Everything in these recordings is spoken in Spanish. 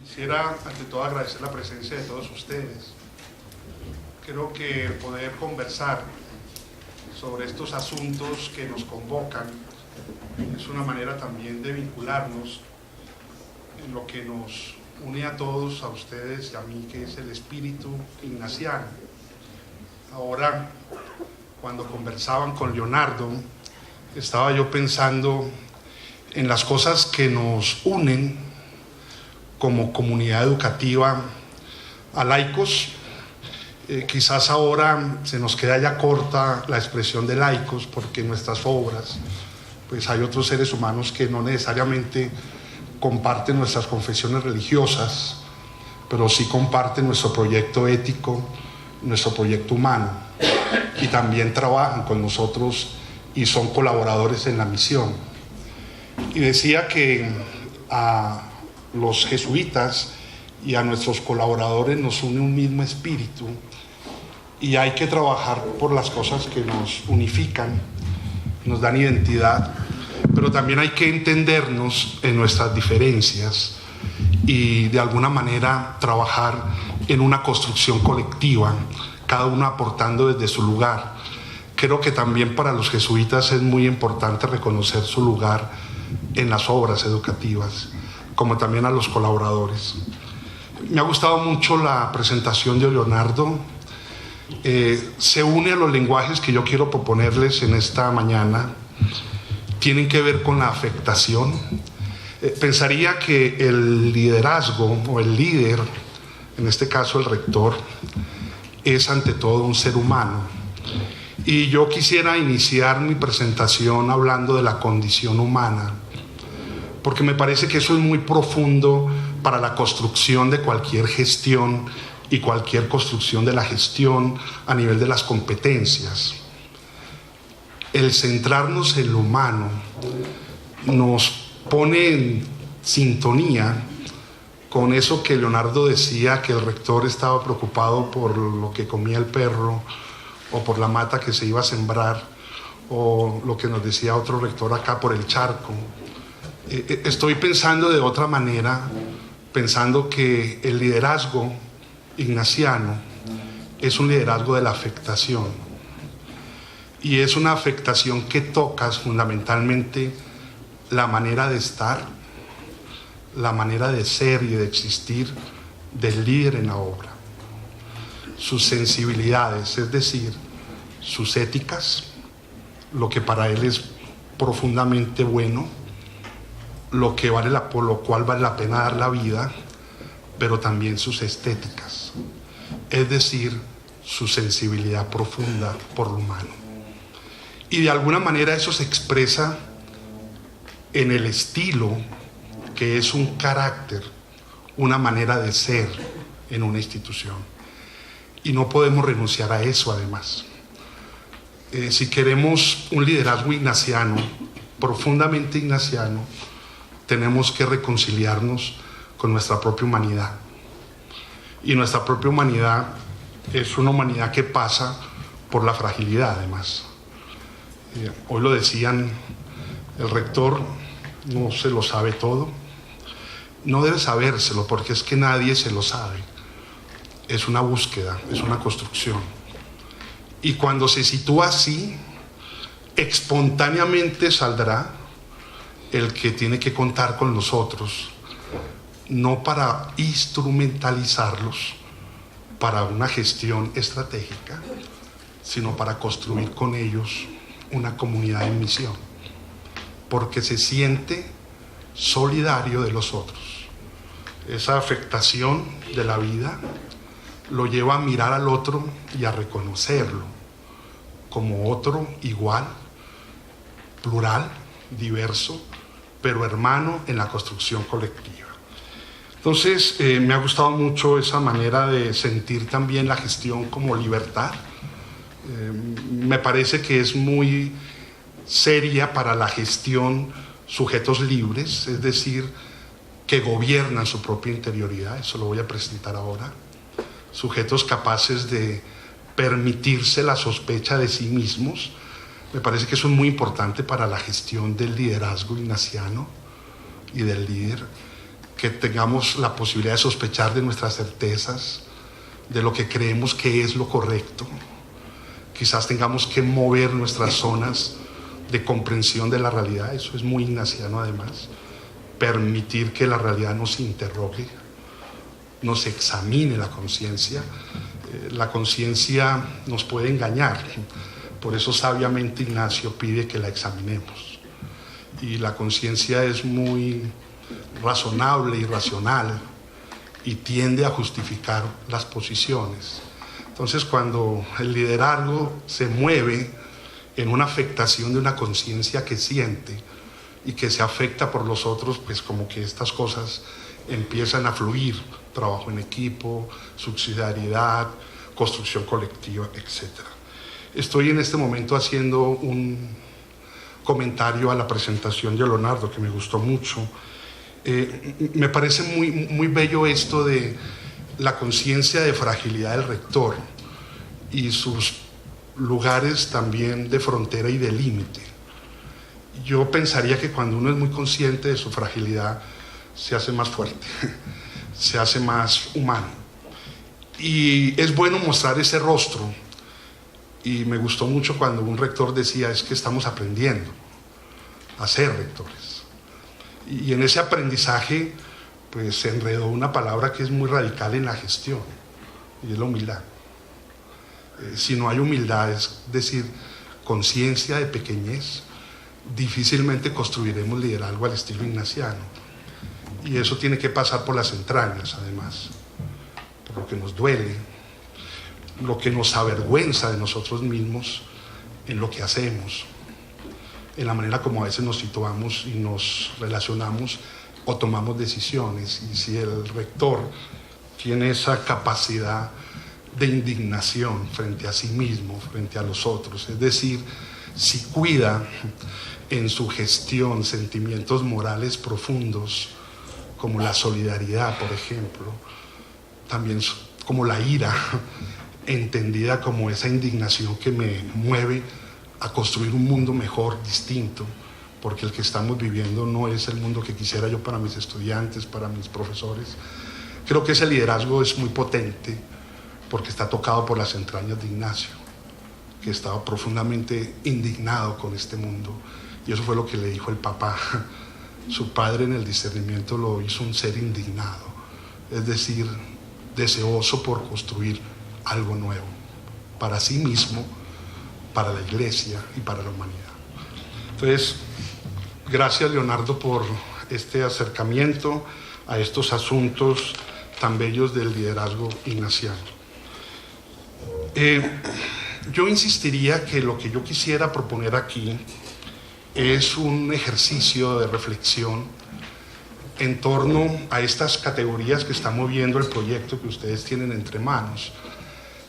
Quisiera ante todo agradecer la presencia de todos ustedes. Creo que poder conversar sobre estos asuntos que nos convocan es una manera también de vincularnos en lo que nos une a todos, a ustedes y a mí, que es el espíritu ignaciano. Ahora, cuando conversaban con Leonardo, estaba yo pensando en las cosas que nos unen como comunidad educativa a laicos. Quizás ahora se nos queda ya corta la expresión de laicos, porque en nuestras obras pues hay otros seres humanos que no necesariamente comparten nuestras confesiones religiosas, pero sí comparten nuestro proyecto ético, nuestro proyecto humano, y también trabajan con nosotros y son colaboradores en la misión. Y decía que a los jesuitas y a nuestros colaboradores nos une un mismo espíritu, y hay que trabajar por las cosas que nos unifican, nos dan identidad, pero también hay que entendernos en nuestras diferencias y de alguna manera trabajar en una construcción colectiva, cada uno aportando desde su lugar. Creo que también para los jesuitas es muy importante reconocer su lugar en las obras educativas, como también a los colaboradores. Me ha gustado mucho la presentación de Leonardo. Se une a los lenguajes que yo quiero proponerles en esta mañana. Tienen que ver con la afectación. Pensaría que el liderazgo o el líder, en este caso el rector, es ante todo un ser humano. Y yo quisiera iniciar mi presentación hablando de la condición humana, porque me parece que eso es muy profundo para la construcción de cualquier gestión y cualquier construcción de la gestión a nivel de las competencias. El centrarnos en lo humano nos pone en sintonía con eso que Leonardo decía, que el rector estaba preocupado por lo que comía el perro o por la mata que se iba a sembrar, o lo que nos decía otro rector acá, por el charco. Estoy pensando de otra manera, pensando que el liderazgo ignaciano es un liderazgo de la afectación, y es una afectación que tocas fundamentalmente la manera de estar, la manera de ser y de existir del líder en la obra, sus sensibilidades, es decir, sus éticas, lo que para él es profundamente bueno, lo que por lo cual vale la pena dar la vida, pero también sus estéticas, es decir, su sensibilidad profunda por lo humano. Y de alguna manera eso se expresa en el estilo, que es un carácter, una manera de ser en una institución. Y no podemos renunciar a eso, además. Si queremos un liderazgo ignaciano, profundamente ignaciano, tenemos que reconciliarnos con nuestra propia humanidad. Y nuestra propia humanidad es una humanidad que pasa por la fragilidad, además. Hoy lo decían, el rector no se lo sabe todo. No debe sabérselo, porque es que nadie se lo sabe. Es una búsqueda, es una construcción. Y cuando se sitúa así, espontáneamente saldrá el que tiene que contar con los otros, no para instrumentalizarlos para una gestión estratégica, sino para construir con ellos una comunidad en misión, porque se siente solidario de los otros. Esa afectación de la vida lo lleva a mirar al otro y a reconocerlo como otro igual, plural, diverso, pero hermano en la construcción colectiva. Entonces, me ha gustado mucho esa manera de sentir también la gestión como libertad. Me parece que es muy seria para la gestión sujetos libres, es decir, que gobiernan su propia interioridad, eso lo voy a presentar ahora, sujetos capaces de permitirse la sospecha de sí mismos. Me parece que eso es muy importante para la gestión del liderazgo ignaciano y del líder, que tengamos la posibilidad de sospechar de nuestras certezas, de lo que creemos que es lo correcto. Quizás tengamos que mover nuestras zonas de comprensión de la realidad, eso es muy ignaciano además, permitir que la realidad nos interrogue, nos examine la conciencia. La conciencia nos puede engañar, por eso sabiamente Ignacio pide que la examinemos. Y la conciencia es muy razonable y racional y tiende a justificar las posiciones. Entonces, cuando el liderazgo se mueve en una afectación de una conciencia que siente y que se afecta por los otros, pues como que estas cosas empiezan a fluir: trabajo en equipo, subsidiariedad, construcción colectiva, etc. Estoy en este momento haciendo un comentario a la presentación de Leonardo que me gustó mucho. Me parece muy bello esto de la conciencia de fragilidad del rector y sus lugares también de frontera y de límite. Yo pensaría que cuando uno es muy consciente de su fragilidad, se hace más fuerte, se hace más humano. Y es bueno mostrar ese rostro. Y me gustó mucho cuando un rector decía: es que estamos aprendiendo a ser rectores. Y en ese aprendizaje, pues se enredó una palabra que es muy radical en la gestión, y es la humildad. Si no hay humildad, es decir, conciencia de pequeñez, difícilmente construiremos liderazgo al estilo ignaciano. Y eso tiene que pasar por las entrañas, además, por lo que nos duele, lo que nos avergüenza de nosotros mismos en lo que hacemos, en la manera como a veces nos situamos y nos relacionamos o tomamos decisiones. Y si el rector tiene esa capacidad de indignación frente a sí mismo, frente a los otros, es decir, si cuida en su gestión sentimientos morales profundos, como la solidaridad, por ejemplo, también como la ira, entendida como esa indignación que me mueve a construir un mundo mejor, distinto, porque el que estamos viviendo no es el mundo que quisiera yo para mis estudiantes, para mis profesores. Creo que ese liderazgo es muy potente porque está tocado por las entrañas de Ignacio, que estaba profundamente indignado con este mundo, y eso fue lo que le dijo el papá. Su padre en el discernimiento lo hizo un ser indignado, es decir, deseoso por construir algo nuevo, para sí mismo, para la iglesia y para la humanidad. Entonces, gracias Leonardo por este acercamiento a estos asuntos tan bellos del liderazgo ignaciano. Yo insistiría que lo que yo quisiera proponer aquí es un ejercicio de reflexión en torno a estas categorías que está moviendo el proyecto que ustedes tienen entre manos.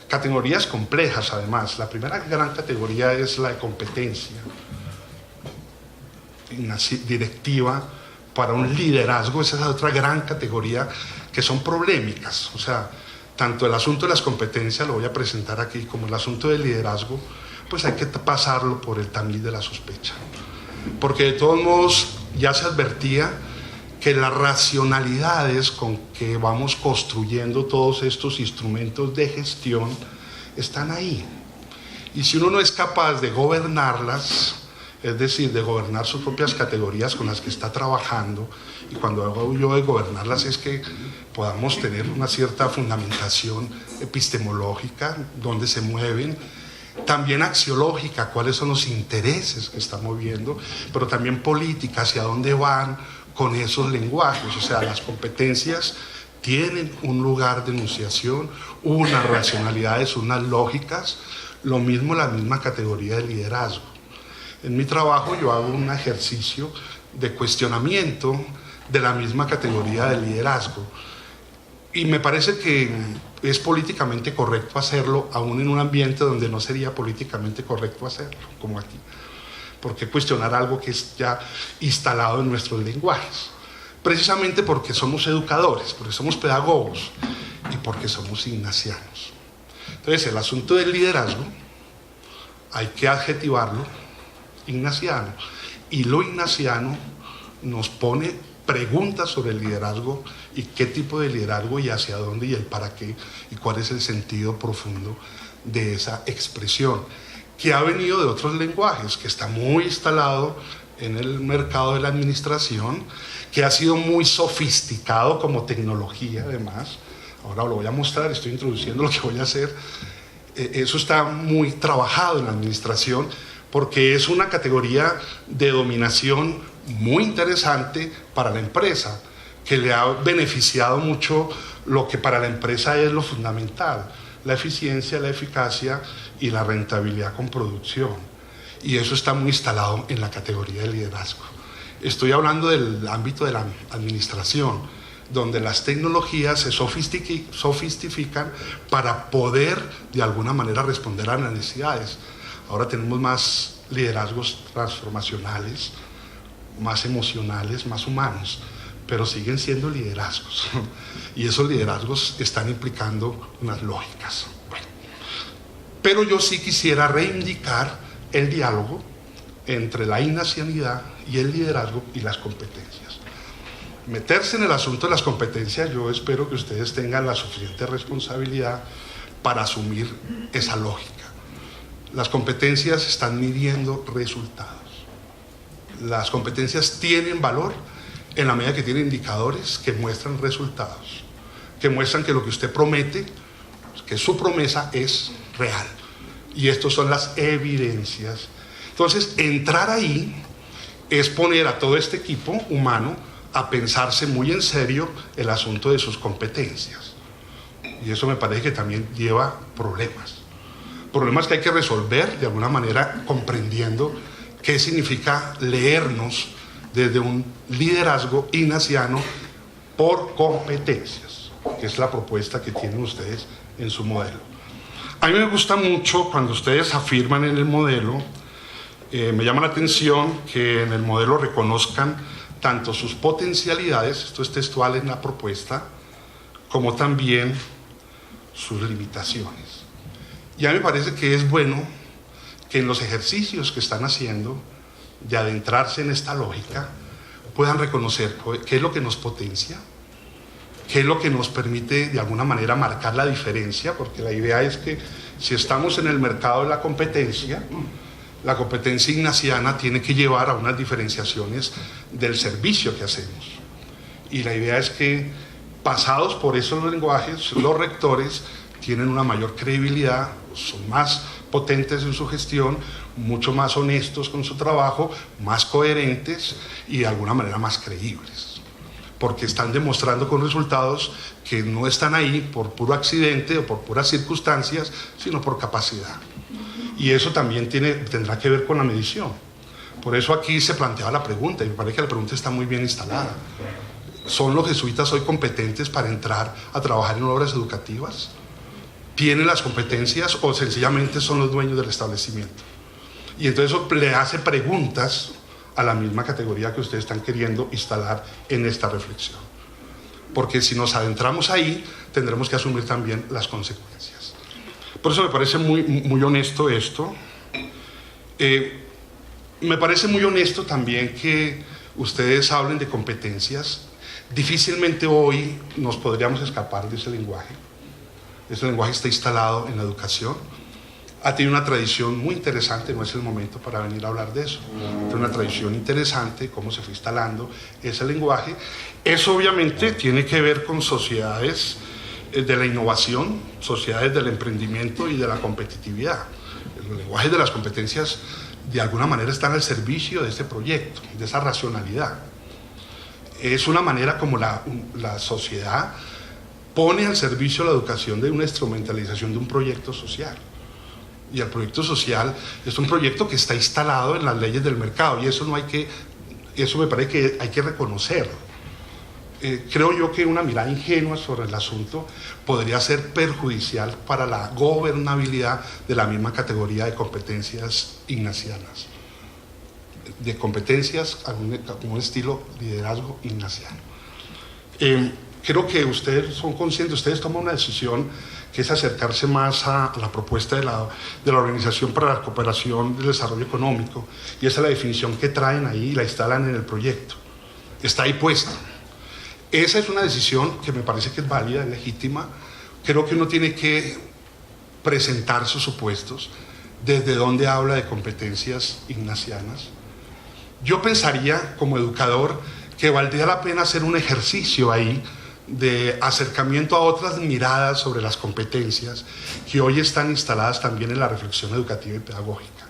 Categorías complejas, además. La primera gran categoría es la de competencia directiva para un liderazgo. Esa es otra gran categoría que son problemáticas. O sea, tanto el asunto de las competencias, lo voy a presentar aquí, como el asunto del liderazgo, pues hay que pasarlo por el tamiz de la sospecha. Porque de todos modos ya se advertía que las racionalidades con que vamos construyendo todos estos instrumentos de gestión están ahí. Y si uno no es capaz de gobernarlas, es decir, de gobernar sus propias categorías con las que está trabajando, y cuando hago yo de gobernarlas es que podamos tener una cierta fundamentación epistemológica, dónde se mueven, también axiológica, cuáles son los intereses que están moviendo, pero también política, hacia dónde van con esos lenguajes. O sea, las competencias tienen un lugar de enunciación, unas racionalidades, unas lógicas, lo mismo la misma categoría de liderazgo. En mi trabajo yo hago un ejercicio de cuestionamiento de la misma categoría de liderazgo, y me parece que es políticamente correcto hacerlo, aún en un ambiente donde no sería políticamente correcto hacerlo, como aquí. ¿Por qué cuestionar algo que es ya instalado en nuestros lenguajes? Precisamente porque somos educadores, porque somos pedagogos y porque somos ignacianos. Entonces, el asunto del liderazgo hay que adjetivarlo ignaciano, y lo ignaciano nos pone preguntas sobre el liderazgo y qué tipo de liderazgo y hacia dónde y el para qué y cuál es el sentido profundo de esa expresión, que ha venido de otros lenguajes, que está muy instalado en el mercado de la administración, que ha sido muy sofisticado como tecnología además. Ahora lo voy a mostrar, estoy introduciendo lo que voy a hacer. Eso está muy trabajado en la administración porque es una categoría de dominación muy interesante para la empresa, que le ha beneficiado mucho lo que para la empresa es lo fundamental: la eficiencia, la eficacia y la rentabilidad con producción. Y eso está muy instalado en la categoría de liderazgo. Estoy hablando del ámbito de la administración, donde las tecnologías se sofistican para poder de alguna manera responder a las necesidades. Ahora tenemos más liderazgos transformacionales, más emocionales, más humanos, pero siguen siendo liderazgos. Y esos liderazgos están implicando unas lógicas. Bueno, pero yo sí quisiera reivindicar el diálogo entre la ignacianidad y el liderazgo y las competencias. Meterse en el asunto de las competencias, yo espero que ustedes tengan la suficiente responsabilidad para asumir esa lógica. Las competencias están midiendo resultados. Las competencias tienen valor en la medida que tienen indicadores que muestran resultados, que muestran que lo que usted promete, que su promesa es real. Y estas son las evidencias. Entonces, entrar ahí es poner a todo este equipo humano a pensarse muy en serio el asunto de sus competencias. Y eso me parece que también lleva problemas. Problemas que hay que resolver de alguna manera comprendiendo qué significa leernos desde un liderazgo ignaciano por competencias, que es la propuesta que tienen ustedes en su modelo. A mí me gusta mucho cuando ustedes afirman en el modelo, me llama la atención que en el modelo reconozcan tanto sus potencialidades, esto es textual en la propuesta, como también sus limitaciones. Y a mí me parece que es bueno que en los ejercicios que están haciendo de adentrarse en esta lógica puedan reconocer qué es lo que nos potencia, qué es lo que nos permite de alguna manera marcar la diferencia, porque la idea es que si estamos en el mercado de la competencia ignaciana tiene que llevar a unas diferenciaciones del servicio que hacemos. Y la idea es que pasados por esos lenguajes, los rectores tienen una mayor credibilidad, son más potentes en su gestión, mucho más honestos con su trabajo, más coherentes y de alguna manera más creíbles, porque están demostrando con resultados que no están ahí por puro accidente o por puras circunstancias, sino por capacidad. Y eso también tendrá que ver con la medición. Por eso aquí se planteaba la pregunta, y me parece que la pregunta está muy bien instalada. ¿Son los jesuitas hoy competentes para entrar a trabajar en obras educativas? ¿Tienen las competencias o sencillamente son los dueños del establecimiento? Y entonces eso le hace preguntas a la misma categoría que ustedes están queriendo instalar en esta reflexión. Porque si nos adentramos ahí, tendremos que asumir también las consecuencias. Por eso me parece muy honesto esto. Me parece muy honesto también que ustedes hablen de competencias. Difícilmente hoy nos podríamos escapar de ese lenguaje. Ese lenguaje está instalado en la educación. Ha tenido una tradición muy interesante, no es el momento para venir a hablar de eso. Tiene una tradición interesante, cómo se fue instalando ese lenguaje. Eso obviamente tiene que ver con sociedades de la innovación, sociedades del emprendimiento y de la competitividad. El lenguaje de las competencias de alguna manera está al servicio de este proyecto, de esa racionalidad. Es una manera como la sociedad pone al servicio la educación de una instrumentalización de un proyecto social. Y el proyecto social es un proyecto que está instalado en las leyes del mercado y eso me parece que hay que reconocerlo. Creo yo que una mirada ingenua sobre el asunto podría ser perjudicial para la gobernabilidad de la misma categoría de competencias ignacianas, de competencias con un estilo liderazgo ignaciano. Creo que ustedes son conscientes, ustedes toman una decisión que es acercarse más a la propuesta de la Organización para la Cooperación del Desarrollo Económico, y esa es la definición que traen ahí y la instalan en el proyecto. está ahí puesta. Esa es una decisión que me parece que es válida, es legítima. Creo que uno tiene que presentar sus supuestos desde donde habla de competencias ignacianas. Yo pensaría, como educador, que valdría la pena hacer un ejercicio ahí de acercamiento a otras miradas sobre las competencias que hoy están instaladas también en la reflexión educativa y pedagógica,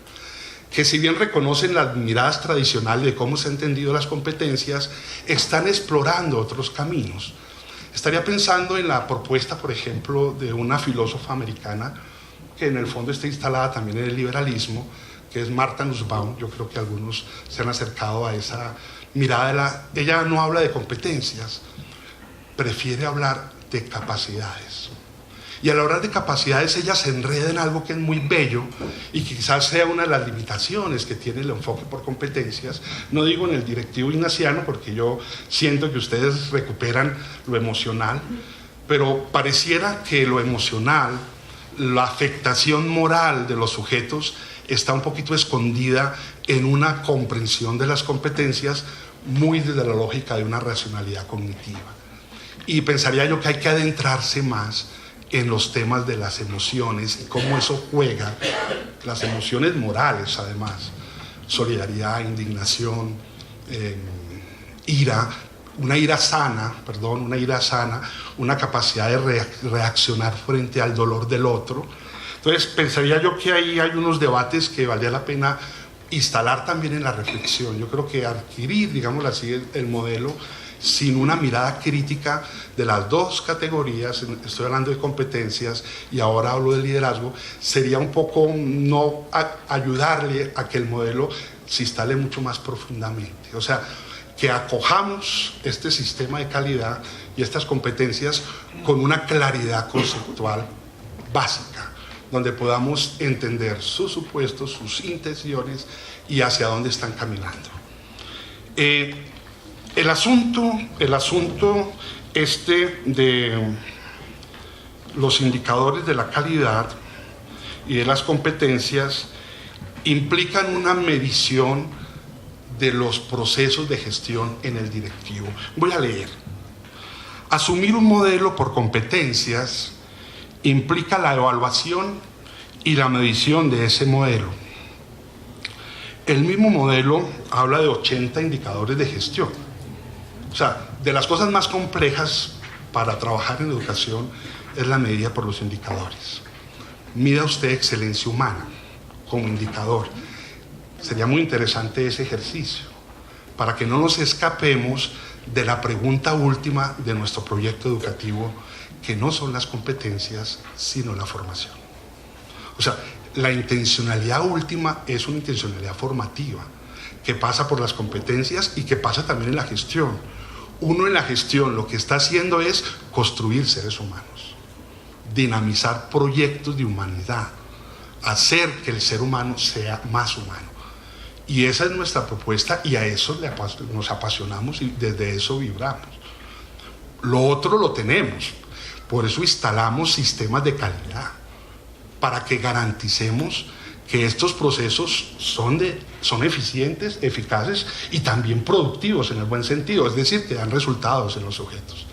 que si bien reconocen las miradas tradicionales de cómo se han entendido las competencias, están explorando otros caminos. Estaría pensando en la propuesta, por ejemplo, de una filósofa americana que en el fondo está instalada también en el liberalismo, que es Martha Nussbaum. Yo creo que algunos se han acercado a esa mirada. Ella no habla de competencias, prefiere hablar de capacidades. Y al hablar de capacidades, ella se enreda en algo que es muy bello y quizás sea una de las limitaciones que tiene el enfoque por competencias. No digo en el directivo ignaciano, porque yo siento que ustedes recuperan lo emocional, pero pareciera que lo emocional, la afectación moral de los sujetos, está un poquito escondida en una comprensión de las competencias muy desde la lógica de una racionalidad cognitiva. Y pensaría yo que hay que adentrarse más en los temas de las emociones y cómo eso juega, las emociones morales además, solidaridad, indignación, ira, una ira sana, una capacidad de reaccionar frente al dolor del otro. Entonces pensaría yo que ahí hay unos debates que valdría la pena instalar también en la reflexión. Yo creo que adquirir, digamos así, el modelo sin una mirada crítica de las dos categorías, estoy hablando de competencias y ahora hablo de liderazgo, sería un poco no ayudarle a que el modelo se instale mucho más profundamente. O sea, que acojamos este sistema de calidad y estas competencias con una claridad conceptual básica, donde podamos entender sus supuestos, sus intenciones y hacia dónde están caminando. El asunto de los indicadores de la calidad y de las competencias implican una medición de los procesos de gestión en el directivo. Voy a leer. Asumir un modelo por competencias implica la evaluación y la medición de ese modelo. El mismo modelo habla de 80 indicadores de gestión. O sea, de las cosas más complejas para trabajar en educación es la medida por los indicadores. Mida usted excelencia humana como indicador. Sería muy interesante ese ejercicio para que no nos escapemos de la pregunta última de nuestro proyecto educativo, que no son las competencias, sino la formación. O sea, la intencionalidad última es una intencionalidad formativa que pasa por las competencias y que pasa también en la gestión. Uno en la gestión lo que está haciendo es construir seres humanos, dinamizar proyectos de humanidad, hacer que el ser humano sea más humano. Y esa es nuestra propuesta y a eso nos apasionamos y desde eso vibramos. Lo otro lo tenemos, por eso instalamos sistemas de calidad, para que garanticemos que estos procesos son eficientes, eficaces y también productivos en el buen sentido, es decir, que dan resultados en los sujetos.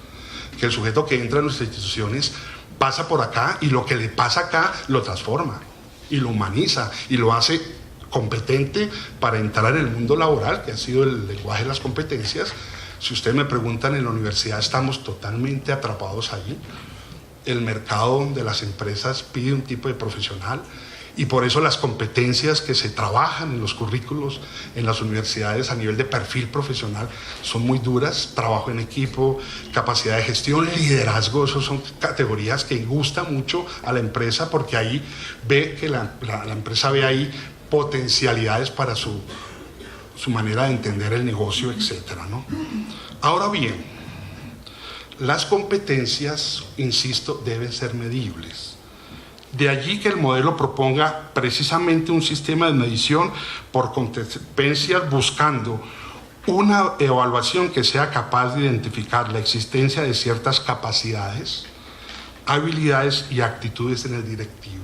Que el sujeto que entra en nuestras instituciones pasa por acá y lo que le pasa acá lo transforma y lo humaniza y lo hace competente para entrar en el mundo laboral, que ha sido el lenguaje de las competencias. Si ustedes me preguntan, en la universidad estamos totalmente atrapados allí. El mercado de las empresas pide un tipo de profesional y por eso las competencias que se trabajan en los currículos en las universidades a nivel de perfil profesional son muy duras. Trabajo en equipo, capacidad de gestión, liderazgo, esas son categorías que gustan mucho a la empresa porque ahí ve que la empresa ve ahí potencialidades para su manera de entender el negocio, etcétera, ¿no? Ahora bien, las competencias, insisto, deben ser medibles. De allí que el modelo proponga precisamente un sistema de medición por competencias buscando una evaluación que sea capaz de identificar la existencia de ciertas capacidades, habilidades y actitudes en el directivo,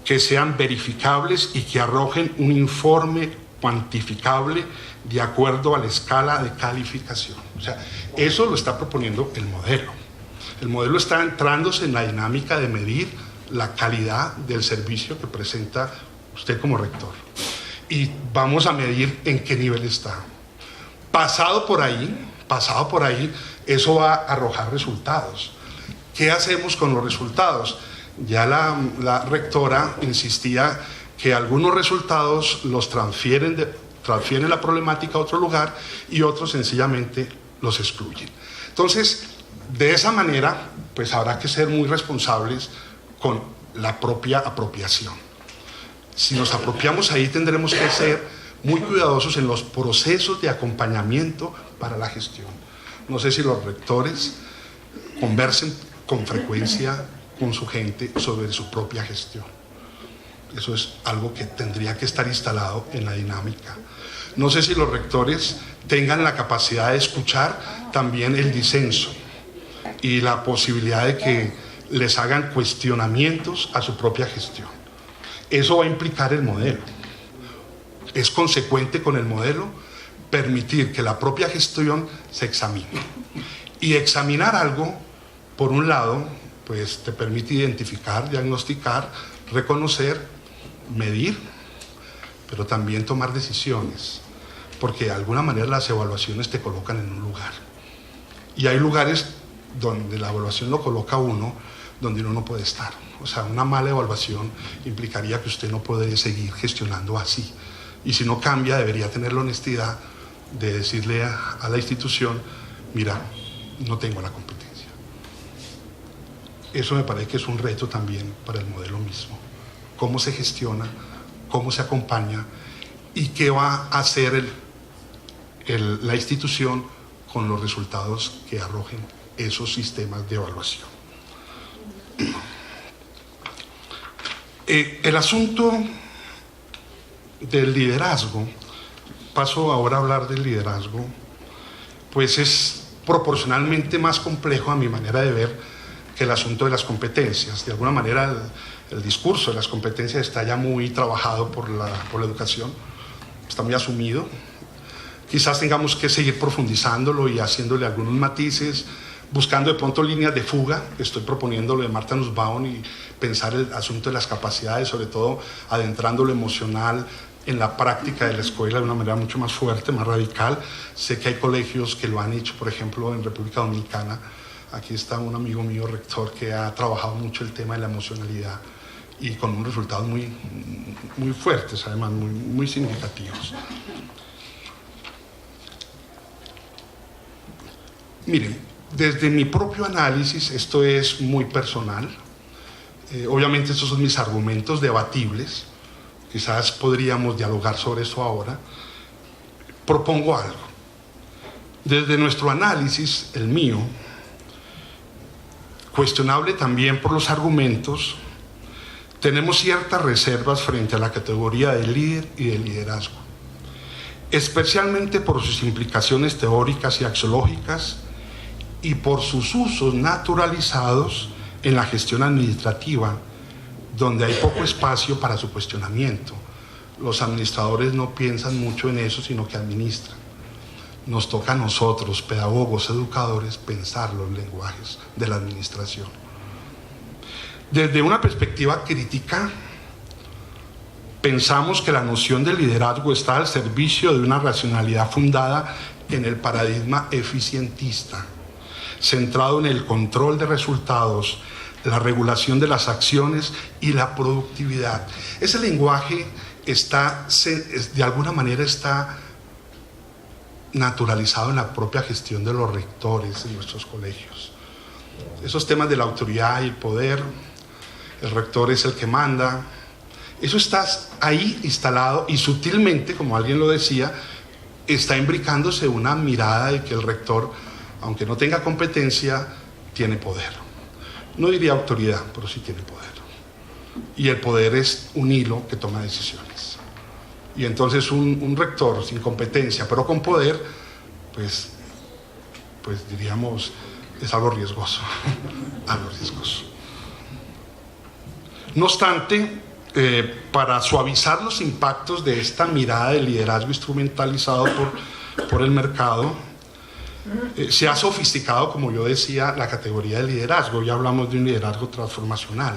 que sean verificables y que arrojen un informe cuantificable de acuerdo a la escala de calificación. O sea, eso lo está proponiendo el modelo. El modelo está entrándose en la dinámica de medir la calidad del servicio que presenta usted como rector. Y vamos a medir en qué nivel está. Pasado por ahí, eso va a arrojar resultados. ¿Qué hacemos con los resultados? Ya la rectora insistía que algunos resultados los transfieren la problemática a otro lugar y otros sencillamente los excluyen. Entonces, de esa manera, pues habrá que ser muy responsables con la propia apropiación. Si nos apropiamos ahí, tendremos que ser muy cuidadosos en los procesos de acompañamiento para la gestión. No sé si los rectores conversen con frecuencia con su gente sobre su propia gestión. Eso es algo que tendría que estar instalado en la dinámica. No sé si los rectores tengan la capacidad de escuchar también el disenso y la posibilidad de que les hagan cuestionamientos a su propia gestión. Eso va a implicar el modelo. Es consecuente con el modelo permitir que la propia gestión se examine. Y examinar algo, por un lado, pues te permite identificar, diagnosticar, reconocer, medir, pero también tomar decisiones, porque de alguna manera las evaluaciones te colocan en un lugar. Y hay lugares donde la evaluación lo coloca uno, donde uno no puede estar. O sea, una mala evaluación implicaría que usted no puede seguir gestionando así. Y si no cambia, debería tener la honestidad de decirle a la institución, mira, no tengo la competencia. Eso me parece que es un reto también para el modelo mismo. Cómo se gestiona, cómo se acompaña y qué va a hacer la institución con los resultados que arrojen esos sistemas de evaluación. El asunto del liderazgo, paso ahora a hablar del liderazgo, pues es proporcionalmente más complejo a mi manera de ver que el asunto de las competencias. De alguna manera el discurso de las competencias está ya muy trabajado por la educación, está muy asumido. Quizás tengamos que seguir profundizándolo y haciéndole algunos matices, buscando de pronto líneas de fuga. Estoy proponiendo lo de Martha Nussbaum y pensar el asunto de las capacidades, sobre todo adentrando lo emocional en la práctica de la escuela de una manera mucho más fuerte, más radical. Sé que hay colegios que lo han hecho, por ejemplo, en República Dominicana. Aquí está un amigo mío, rector, que ha trabajado mucho el tema de la emocionalidad y con unos resultados muy fuertes, además, muy significativos. Miren, desde mi propio análisis, esto es muy personal, obviamente estos son mis argumentos debatibles, quizás podríamos dialogar sobre eso ahora. Propongo algo. Desde nuestro análisis, el mío, cuestionable también por los argumentos, tenemos ciertas reservas frente a la categoría de líder y de liderazgo, especialmente por sus implicaciones teóricas y axiológicas y por sus usos naturalizados en la gestión administrativa, donde hay poco espacio para su cuestionamiento. Los administradores no piensan mucho en eso, sino que administran. Nos toca a nosotros, pedagogos, educadores, pensar los lenguajes de la administración. Desde una perspectiva crítica, pensamos que la noción de liderazgo está al servicio de una racionalidad fundada en el paradigma eficientista, centrado en el control de resultados, la regulación de las acciones y la productividad. Ese lenguaje de alguna manera está naturalizado en la propia gestión de los rectores en nuestros colegios. Esos temas de la autoridad y el poder, el rector es el que manda, eso está ahí instalado y sutilmente, como alguien lo decía, está imbricándose una mirada de que el rector, aunque no tenga competencia, tiene poder. No diría autoridad, pero sí tiene poder. Y el poder es un hilo que toma decisiones. Y entonces un rector sin competencia, pero con poder, pues diríamos, es algo riesgoso. Algo riesgoso. No obstante, para suavizar los impactos de esta mirada de liderazgo instrumentalizado por el mercado, se ha sofisticado, como yo decía, la categoría de liderazgo. Ya hablamos de un liderazgo transformacional.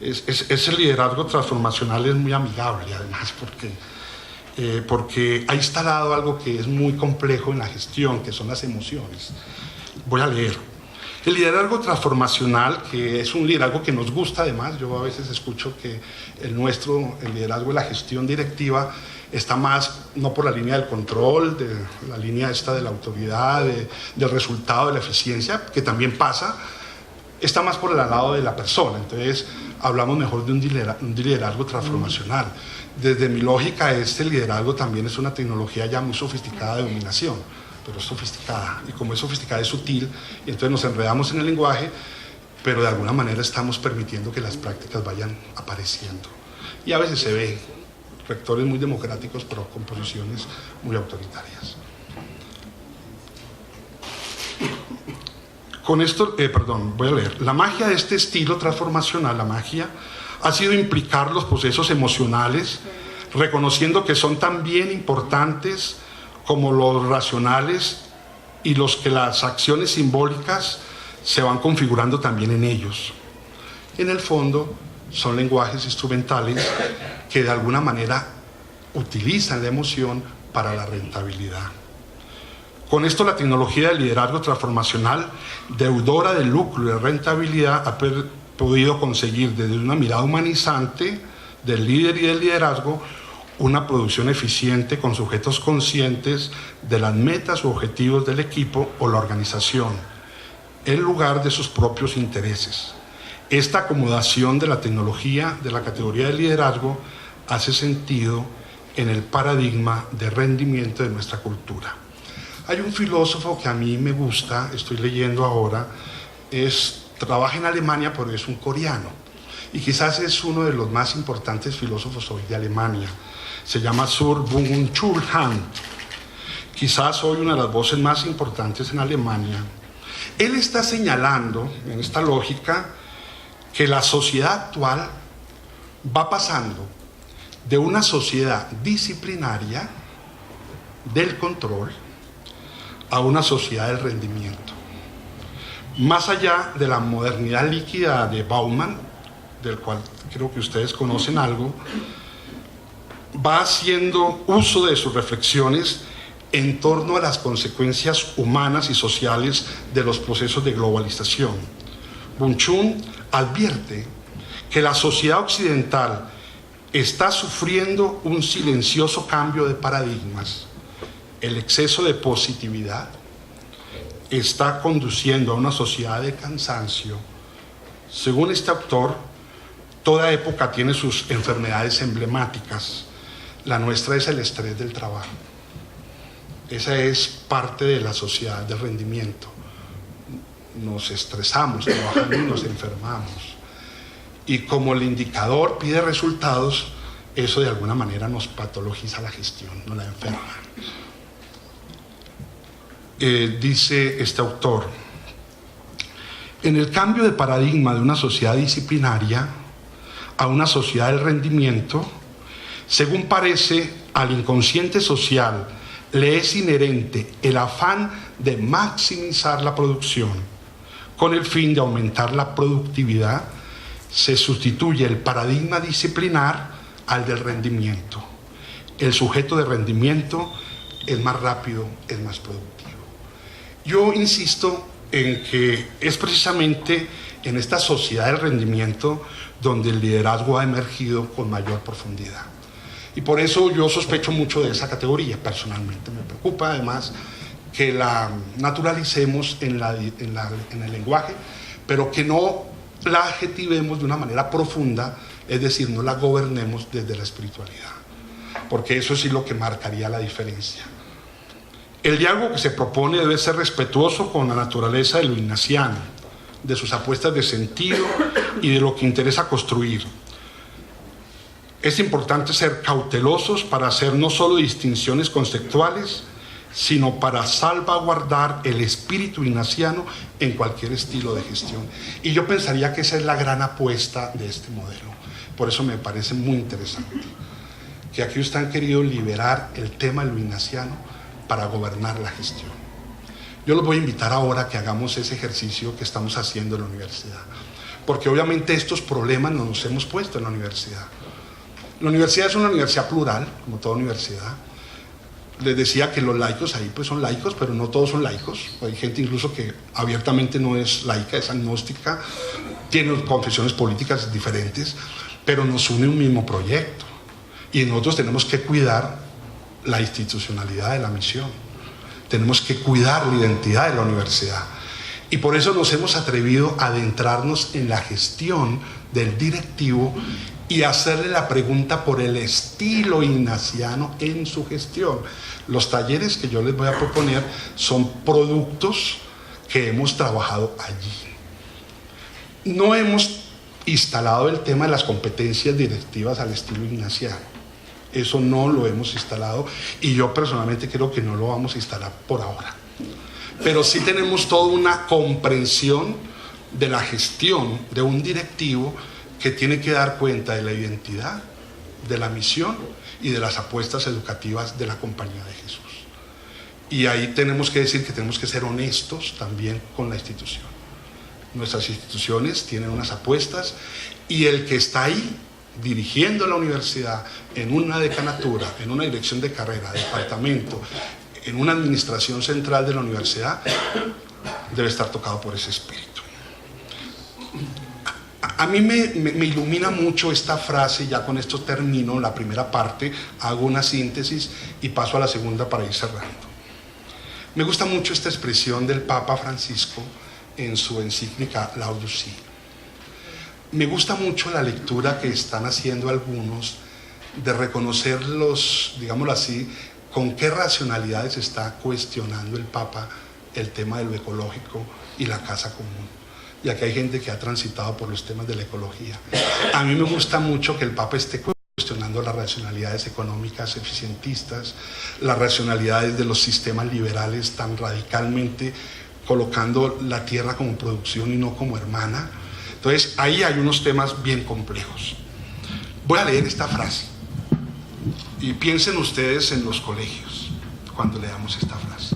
Ese liderazgo transformacional es muy amigable, además, porque ha instalado algo que es muy complejo en la gestión, que son las emociones. Voy a leer. El liderazgo transformacional, que es un liderazgo que nos gusta además, yo a veces escucho que el liderazgo de la gestión directiva, está más, no por la línea del control, de la línea esta de la autoridad, del resultado, de la eficiencia, que también pasa, está más por el lado de la persona. Entonces, hablamos mejor de un liderazgo transformacional. Desde mi lógica, este liderazgo también es una tecnología ya muy sofisticada de dominación, pero es sofisticada, y como es sofisticada es sutil, y entonces nos enredamos en el lenguaje, pero de alguna manera estamos permitiendo que las prácticas vayan apareciendo. Y a veces se ve rectores muy democráticos, pero con posiciones muy autoritarias. Con esto, voy a leer. La magia de este estilo transformacional, la magia, ha sido implicar los procesos emocionales, reconociendo que son tan bien importantes como los racionales y los que las acciones simbólicas se van configurando también en ellos. En el fondo, son lenguajes instrumentales que de alguna manera utilizan la emoción para la rentabilidad. Con esto, la tecnología del liderazgo transformacional, deudora de lucro y de rentabilidad, ha podido conseguir desde una mirada humanizante del líder y del liderazgo una producción eficiente con sujetos conscientes de las metas u objetivos del equipo o la organización, en lugar de sus propios intereses. Esta acomodación de la tecnología de la categoría de liderazgo hace sentido en el paradigma de rendimiento de nuestra cultura. Hay un filósofo que a mí me gusta, estoy leyendo ahora, trabaja en Alemania, pero es un coreano, y quizás es uno de los más importantes filósofos hoy de Alemania. Se llama Sur Byung-Chul Han, quizás hoy una de las voces más importantes en Alemania. Él está señalando, en esta lógica, que la sociedad actual va pasando de una sociedad disciplinaria del control a una sociedad del rendimiento. Más allá de la modernidad líquida de Bauman, del cual creo que ustedes conocen algo, va haciendo uso de sus reflexiones en torno a las consecuencias humanas y sociales de los procesos de globalización. Byung-Chul advierte que la sociedad occidental está sufriendo un silencioso cambio de paradigmas. El exceso de positividad está conduciendo a una sociedad de cansancio. Según este autor, toda época tiene sus enfermedades emblemáticas. La nuestra es el estrés del trabajo. Esa es parte de la sociedad de rendimiento. Nos estresamos trabajando y nos enfermamos. Y como el indicador pide resultados, eso de alguna manera nos patologiza la gestión, nos la enferma. Dice este autor, en el cambio de paradigma de una sociedad disciplinaria a una sociedad del rendimiento, según parece, al inconsciente social le es inherente el afán de maximizar la producción. Con el fin de aumentar la productividad, se sustituye el paradigma disciplinar al del rendimiento. El sujeto de rendimiento es más rápido, es más productivo. Yo insisto en que es precisamente en esta sociedad del rendimiento donde el liderazgo ha emergido con mayor profundidad. Y por eso yo sospecho mucho de esa categoría, personalmente. Me preocupa además que la naturalicemos en el lenguaje, pero que no la adjetivemos de una manera profunda, es decir, no la gobernemos desde la espiritualidad, porque eso sí es lo que marcaría la diferencia. El diálogo que se propone debe ser respetuoso con la naturaleza de lo ignaciano, de sus apuestas de sentido y de lo que interesa construir. Es importante ser cautelosos para hacer no solo distinciones conceptuales, sino para salvaguardar el espíritu ignaciano en cualquier estilo de gestión. Y yo pensaría que esa es la gran apuesta de este modelo, Por eso me parece muy interesante que aquí ustedes han querido liberar el tema del ignaciano para gobernar la gestión. Yo los voy a invitar ahora a que hagamos ese ejercicio que estamos haciendo en la universidad, porque obviamente estos problemas nos los hemos puesto en la universidad. La universidad es una universidad plural, como toda universidad. Les decía que los laicos ahí pues son laicos, pero no todos son laicos. Hay gente incluso que abiertamente no es laica, es agnóstica, tiene confesiones políticas diferentes, pero nos une un mismo proyecto. Y nosotros tenemos que cuidar la institucionalidad de la misión. Tenemos que cuidar la identidad de la universidad. Y por eso nos hemos atrevido a adentrarnos en la gestión del directivo y hacerle la pregunta por el estilo ignaciano en su gestión. Los talleres que yo les voy a proponer son productos que hemos trabajado allí. No hemos instalado el tema de las competencias directivas al estilo ignaciano. Eso no lo hemos instalado y yo personalmente creo que no lo vamos a instalar por ahora. Pero sí tenemos toda una comprensión de la gestión de un directivo que tiene que dar cuenta de la identidad, de la misión y de las apuestas educativas de la Compañía de Jesús. Y ahí tenemos que decir que tenemos que ser honestos también con la institución. Nuestras instituciones tienen unas apuestas y el que está ahí dirigiendo la universidad en una decanatura, en una dirección de carrera, departamento, en una administración central de la universidad, debe estar tocado por ese espíritu. A mí me ilumina mucho esta frase, ya con esto termino la primera parte, hago una síntesis y paso a la segunda para ir cerrando. Me gusta mucho esta expresión del Papa Francisco en su encíclica Laudato Si. Me gusta mucho la lectura que están haciendo algunos de reconocer digámoslo así, con qué racionalidades está cuestionando el Papa el tema de lo ecológico y la casa común, ya que hay gente que ha transitado por los temas de la ecología. A mí me gusta mucho que el Papa esté cuestionando las racionalidades económicas eficientistas, las racionalidades de los sistemas liberales tan radicalmente colocando la tierra como producción y no como hermana. Entonces ahí hay unos temas bien complejos. Voy a leer esta frase y piensen ustedes en los colegios cuando leamos esta frase.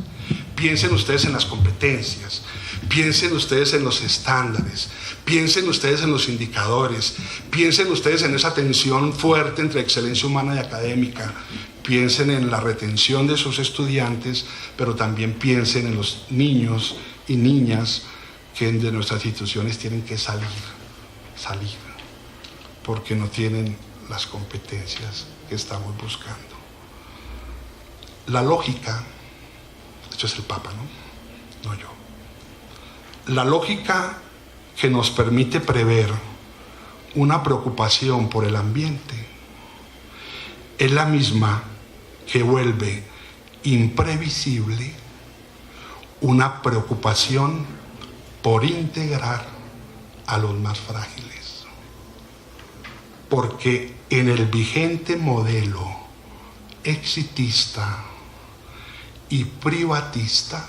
Piensen ustedes en las competencias, piensen ustedes en los estándares, piensen ustedes en los indicadores, piensen ustedes en esa tensión fuerte entre excelencia humana y académica, piensen en la retención de sus estudiantes, pero también piensen en los niños y niñas que de nuestras instituciones tienen que salir, porque no tienen las competencias que estamos buscando. La lógica, esto es el Papa, no yo. La lógica que nos permite prever una preocupación por el ambiente es la misma que vuelve imprevisible una preocupación por integrar a los más frágiles. Porque en el vigente modelo exitista y privatista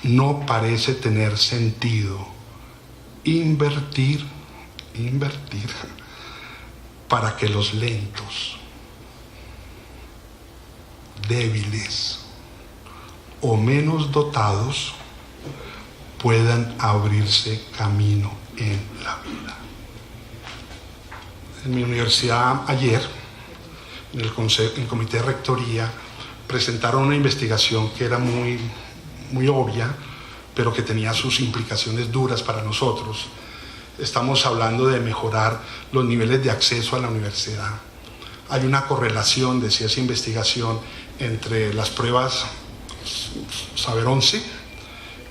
no parece tener sentido invertir para que los lentos, débiles o menos dotados puedan abrirse camino en la vida. En mi universidad ayer, en el comité de rectoría, presentaron una investigación que era muy obvia, pero que tenía sus implicaciones duras para nosotros. Estamos hablando de mejorar los niveles de acceso a la universidad. Hay una correlación, decía esa investigación, entre las pruebas Saber 11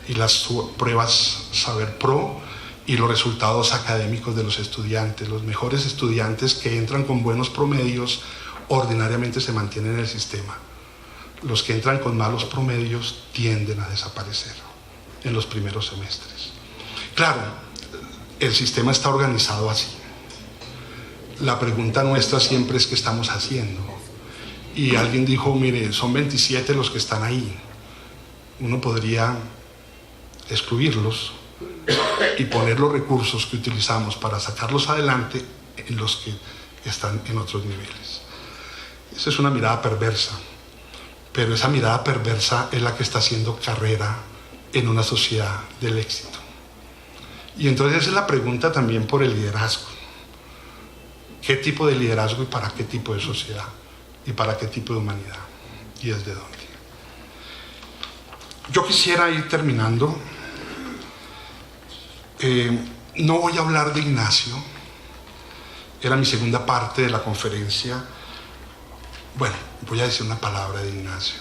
y las pruebas Saber Pro y los resultados académicos de los estudiantes. Los mejores estudiantes que entran con buenos promedios ordinariamente se mantienen en el sistema. Los que entran con malos promedios tienden a desaparecer en los primeros semestres. Claro, el sistema está organizado así. La pregunta nuestra siempre es: ¿qué estamos haciendo? Y alguien dijo: mire, son 27 los que están ahí. Uno podría excluirlos y poner los recursos que utilizamos para sacarlos adelante en los que están en otros niveles. Esa es una mirada perversa, pero esa mirada perversa es la que está haciendo carrera en una sociedad del éxito. Y entonces esa es la pregunta también por el liderazgo. ¿Qué tipo de liderazgo y para qué tipo de sociedad? ¿Y para qué tipo de humanidad? ¿Y desde dónde? Yo quisiera ir terminando. No voy a hablar de Ignacio. Era mi segunda parte de la conferencia. Bueno, voy a decir una palabra de Ignacio.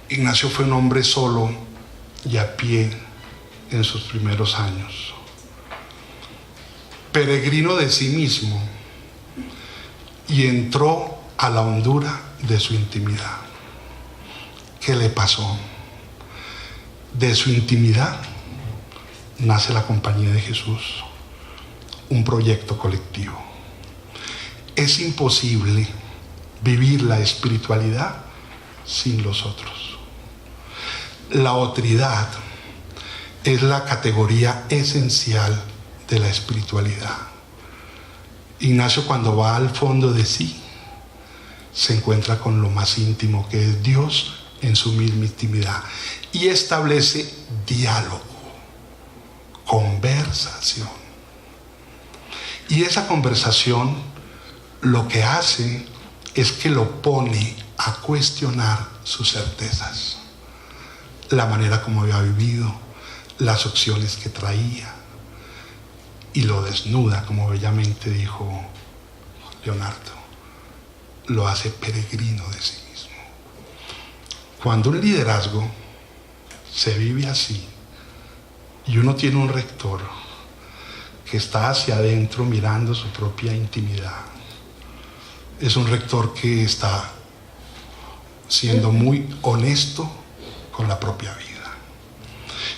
Ignacio fue un hombre solo y a pie en sus primeros años. Peregrino de sí mismo, y entró a la hondura de su intimidad. ¿Qué le pasó? De su intimidad nace la Compañía de Jesús, un proyecto colectivo. Es imposible vivir la espiritualidad sin los otros. La otridad es la categoría esencial de la espiritualidad. Ignacio, cuando va al fondo de sí, se encuentra con lo más íntimo, que es Dios en su misma intimidad, y establece diálogo, conversación. Y esa conversación lo que hace es que lo pone a cuestionar sus certezas, la manera como había vivido, las opciones que traía, y lo desnuda, como bellamente dijo Leonardo, lo hace peregrino de sí mismo. Cuando un liderazgo se vive así y uno tiene un rector que está hacia adentro mirando su propia intimidad, es un rector que está siendo muy honesto con la propia vida,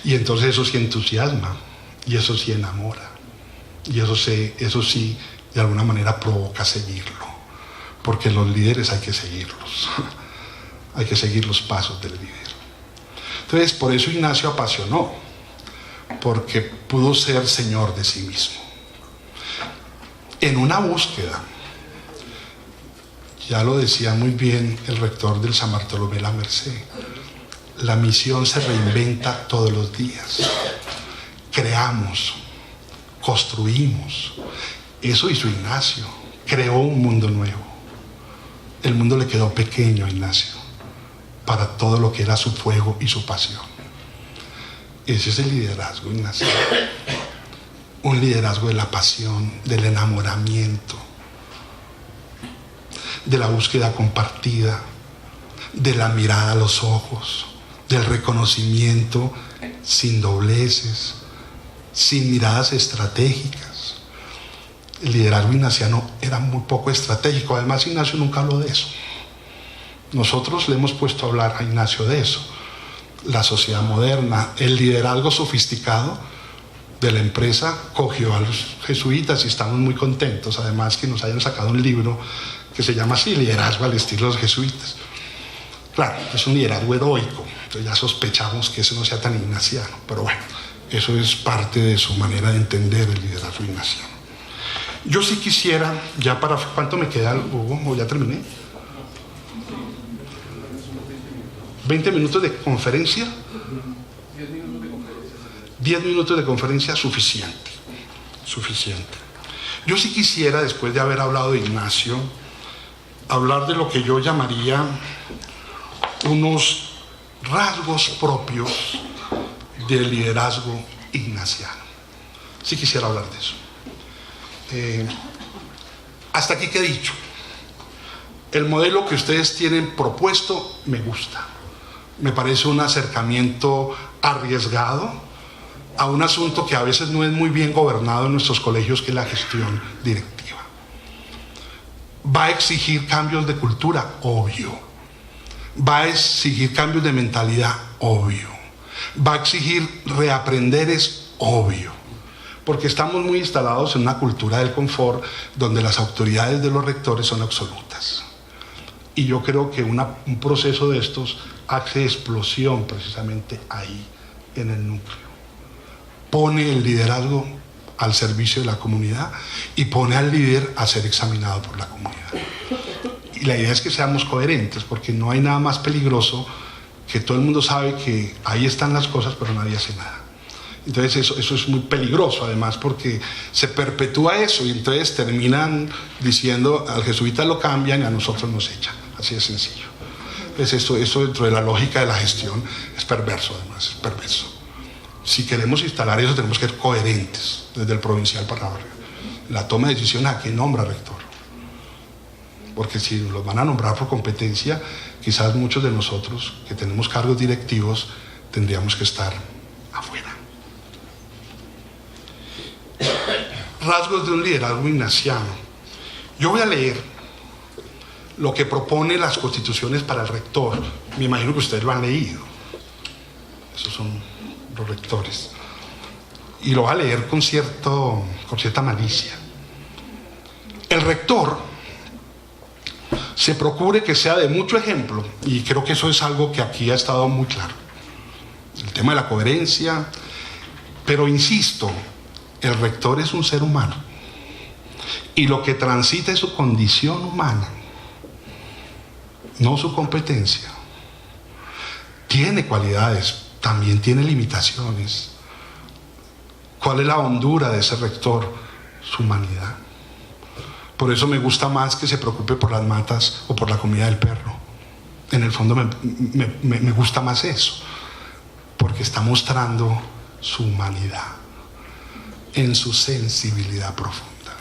y entonces eso sí entusiasma y eso sí enamora. Y eso sí, de alguna manera provoca seguirlo, porque los líderes hay que seguirlos, hay que seguir los pasos del líder. Entonces, por eso Ignacio apasionó, porque pudo ser señor de sí mismo. En una búsqueda, ya lo decía muy bien el rector del San Bartolomé la Merced, la misión se reinventa todos los días. Creamos, construimos. Eso hizo Ignacio, creó un mundo nuevo. El mundo le quedó pequeño a Ignacio para todo lo que era su fuego y su pasión. Ese es el liderazgo, Ignacio. Un liderazgo de la pasión, del enamoramiento, de la búsqueda compartida, de la mirada a los ojos, del reconocimiento sin dobleces, sin miradas estratégicas. El liderazgo ignaciano era muy poco estratégico. Además, Ignacio nunca habló de eso. Nosotros le hemos puesto a hablar a Ignacio de eso. La sociedad moderna, el liderazgo sofisticado de la empresa cogió a los jesuitas y estamos muy contentos. Además, que nos hayan sacado un libro que se llama así, Liderazgo al estilo de los jesuitas. Claro, es un liderazgo heroico. Entonces ya sospechamos que eso no sea tan ignaciano, pero bueno, eso es parte de su manera de entender el liderazgo ignaciano. Yo sí quisiera, ya para... ¿Cuánto me queda, Hugo? ¿O ya terminé? 20 minutos de conferencia. 10 minutos de conferencia, suficiente. Yo sí quisiera, después de haber hablado de Ignacio, hablar de lo que yo llamaría unos rasgos propios del liderazgo ignaciano. Sí quisiera hablar de eso. Hasta aquí que he dicho. El modelo que ustedes tienen propuesto me gusta. Me parece un acercamiento arriesgado a un asunto que a veces no es muy bien gobernado en nuestros colegios, que es la gestión directiva. Va a exigir cambios de cultura, obvio. Va a exigir cambios de mentalidad, obvio. Va a exigir reaprenderes, obvio. Porque estamos muy instalados en una cultura del confort donde las autoridades de los rectores son absolutas. Y yo creo que un proceso de estos hace explosión precisamente ahí, en el núcleo. Pone el liderazgo al servicio de la comunidad y pone al líder a ser examinado por la comunidad. Y la idea es que seamos coherentes, porque no hay nada más peligroso que todo el mundo sabe que ahí están las cosas, pero nadie hace nada. Entonces eso es muy peligroso, además, porque se perpetúa eso y entonces terminan diciendo al jesuita lo cambian y a nosotros nos echan. Así de sencillo. Entonces eso dentro de la lógica de la gestión es perverso, además, es perverso. Si queremos instalar eso, tenemos que ser coherentes, desde el provincial para arriba. La toma de decisiones a quién nombra rector. Porque si los van a nombrar por competencia, quizás muchos de nosotros que tenemos cargos directivos tendríamos que estar afuera. Rasgos de un liderazgo ignaciano. Yo voy a leer lo que propone las constituciones para el rector. Me imagino que ustedes lo han leído. Esos son los rectores. Y lo voy a leer con cierta malicia. El rector se procure que sea de mucho ejemplo, y creo que eso es algo que aquí ha estado muy claro. El tema de la coherencia, pero insisto, el rector es un ser humano y lo que transita es su condición humana, no su competencia. Tiene cualidades, también tiene limitaciones. ¿Cuál es la hondura de ese rector? Su humanidad. Por eso me gusta más que se preocupe por las matas o por la comida del perro. En el fondo me gusta más eso, porque está mostrando su humanidad en su sensibilidad profunda.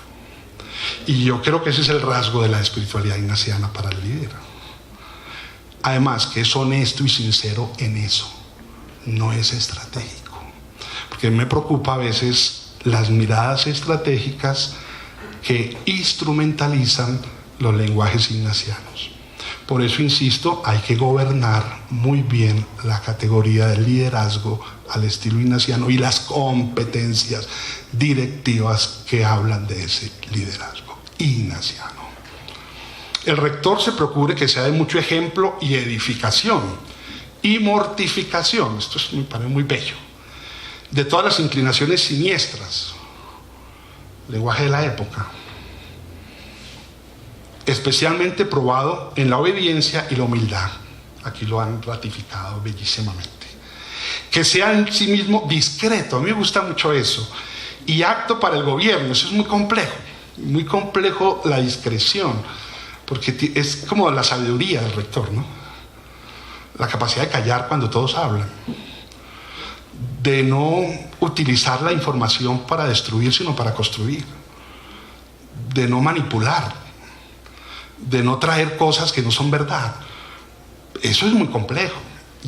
Y yo creo que ese es el rasgo de la espiritualidad ignaciana para el líder. Además, que es honesto y sincero en eso, no es estratégico. Porque me preocupa a veces las miradas estratégicas que instrumentalizan los lenguajes ignacianos. Por eso insisto, hay que gobernar muy bien la categoría del liderazgo al estilo ignaciano y las competencias directivas que hablan de ese liderazgo ignaciano. El rector se procure que sea de mucho ejemplo y edificación y mortificación. Esto me parece muy bello. De todas las inclinaciones siniestras, lenguaje de la época, especialmente probado en la obediencia y la humildad. Aquí lo han ratificado bellísimamente. Que sea en sí mismo discreto, a mí me gusta mucho eso, y apto para el gobierno. Eso es muy complejo la discreción, porque es como la sabiduría del rector, ¿no? La capacidad de callar cuando todos hablan, de no utilizar la información para destruir, sino para construir, de no manipular, de no traer cosas que no son verdad. Eso es muy complejo,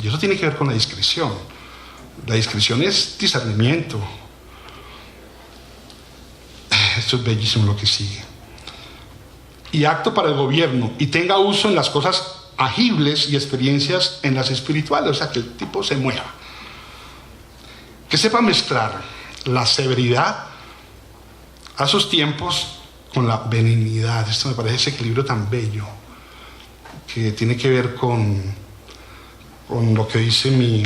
y eso tiene que ver con la discreción. La discreción es discernimiento. Esto es bellísimo lo que sigue. Y apto para el gobierno, y tenga uso en las cosas agibles y experiencias en las espirituales, o sea, que el tipo se mueva. Que sepa mezclar la severidad a sus tiempos con la benignidad. Esto me parece ese equilibrio tan bello que tiene que ver con lo que dice mi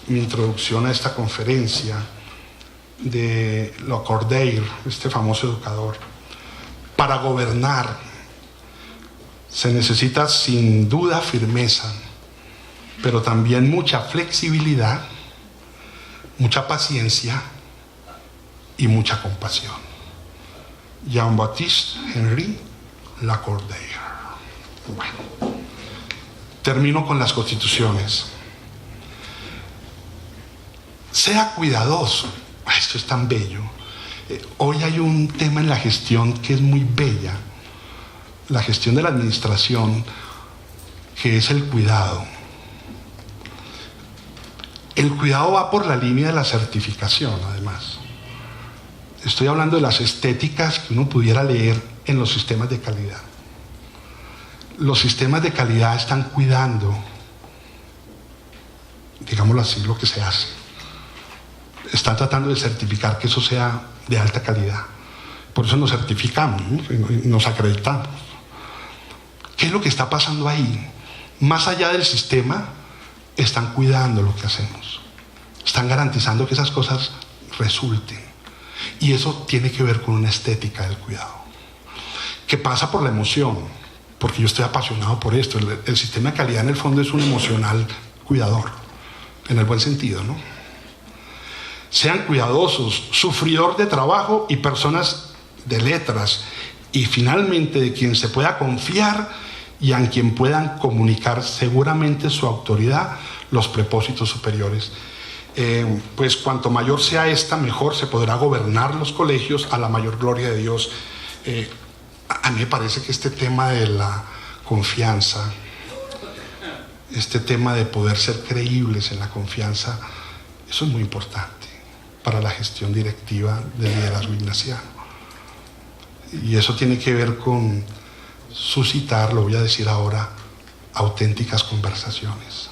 introducción a esta conferencia de Lacordaire, este famoso educador. Para gobernar se necesita sin duda firmeza, pero también mucha flexibilidad, mucha paciencia y mucha compasión. Jean-Baptiste Henri Lacordaire. Bueno, termino con las constituciones. Sea cuidadoso. Esto es tan bello. Hoy hay un tema en la gestión que es muy bella, la gestión de la administración, que es el cuidado. El cuidado va por la línea de la certificación, además. Estoy hablando de las estéticas que uno pudiera leer en los sistemas de calidad. Los sistemas de calidad están cuidando, digámoslo así, lo que se hace. Están tratando de certificar que eso sea de alta calidad. Por eso nos certificamos, ¿no? Nos acreditamos. ¿Qué es lo que está pasando ahí? Más allá del sistema, están cuidando lo que hacemos, están garantizando que esas cosas resulten. Y eso tiene que ver con una estética del cuidado, que pasa por la emoción, porque yo estoy apasionado por esto. El sistema de calidad en el fondo es un emocional cuidador, en el buen sentido, ¿no? Sean cuidadosos, sufridor de trabajo y personas de letras, y finalmente de quien se pueda confiar y a quien puedan comunicar seguramente su autoridad, los propósitos superiores. Pues cuanto mayor sea esta, mejor se podrá gobernar los colegios a la mayor gloria de Dios. A mí me parece que este tema de la confianza, este tema de poder ser creíbles en la confianza, eso es muy importante para la gestión directiva del liderazgo ignaciano. Y eso tiene que ver con suscitar, lo voy a decir ahora, auténticas conversaciones.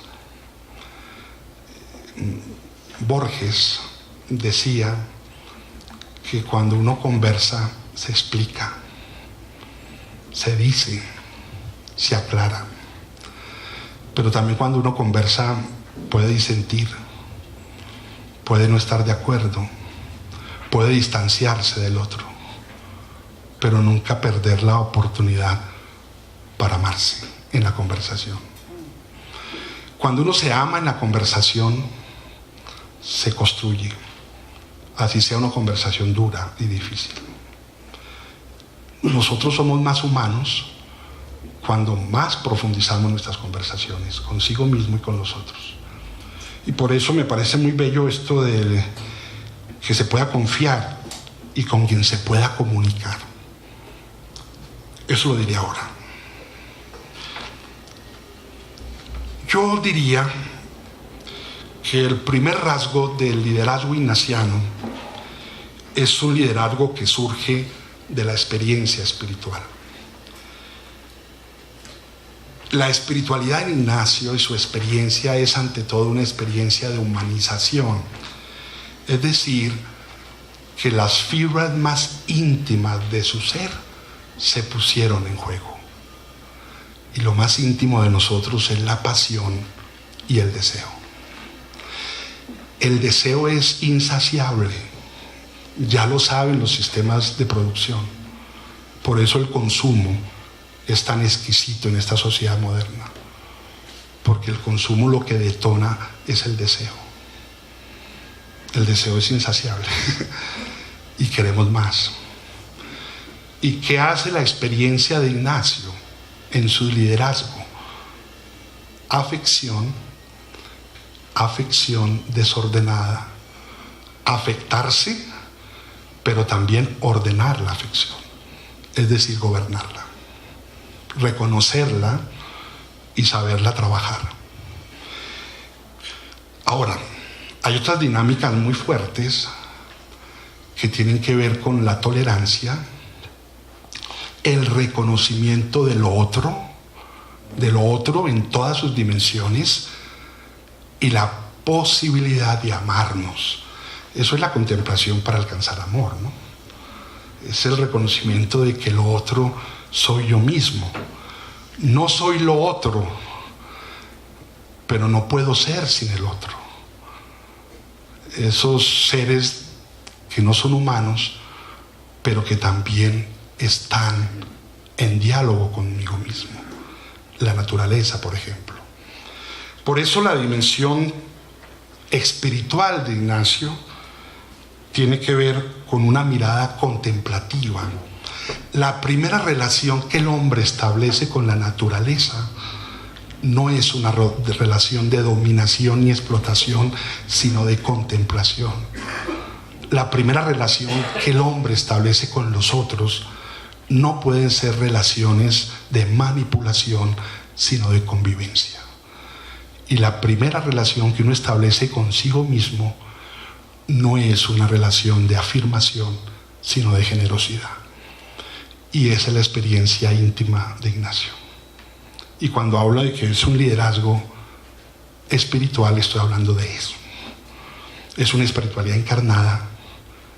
Borges decía que cuando uno conversa se explica, se dice, se aclara, pero también cuando uno conversa puede disentir, puede no estar de acuerdo, puede distanciarse del otro, pero nunca perder la oportunidad para amarse en la conversación. Cuando uno se ama en la conversación, se construye, así sea una conversación dura y difícil. Nosotros somos más humanos cuando más profundizamos nuestras conversaciones consigo mismo y con los otros. Y por eso me parece muy bello esto de que se pueda confiar y con quien se pueda comunicar. Eso lo diría ahora. Yo diría que el primer rasgo del liderazgo ignaciano es un liderazgo que surge de la experiencia espiritual. La espiritualidad en Ignacio y su experiencia es ante todo una experiencia de humanización, es decir, que las fibras más íntimas de su ser se pusieron en juego. Y lo más íntimo de nosotros es la pasión y el deseo. El deseo es insaciable, ya lo saben los sistemas de producción. Por eso el consumo es tan exquisito en esta sociedad moderna, porque el consumo lo que detona es el deseo. El deseo es insaciable y queremos más. ¿Y qué hace la experiencia de Ignacio en su liderazgo? Afección desordenada, afectarse, pero también ordenar la afección, es decir, gobernarla, reconocerla y saberla trabajar. Ahora, hay otras dinámicas muy fuertes que tienen que ver con la tolerancia, el reconocimiento de lo otro en todas sus dimensiones y la posibilidad de amarnos. Eso es la contemplación para alcanzar amor, ¿no? Es el reconocimiento de que lo otro soy yo mismo. No soy lo otro, pero no puedo ser sin el otro. Esos seres que no son humanos, pero que también están en diálogo conmigo mismo. La naturaleza, por ejemplo. Por eso la dimensión espiritual de Ignacio tiene que ver con una mirada contemplativa. La primera relación que el hombre establece con la naturaleza no es una relación de dominación ni explotación, sino de contemplación. La primera relación que el hombre establece con los otros no pueden ser relaciones de manipulación, sino de convivencia. Y la primera relación que uno establece consigo mismo no es una relación de afirmación, sino de generosidad. Y esa es la experiencia íntima de Ignacio. Y cuando hablo de que es un liderazgo espiritual, estoy hablando de eso. Es una espiritualidad encarnada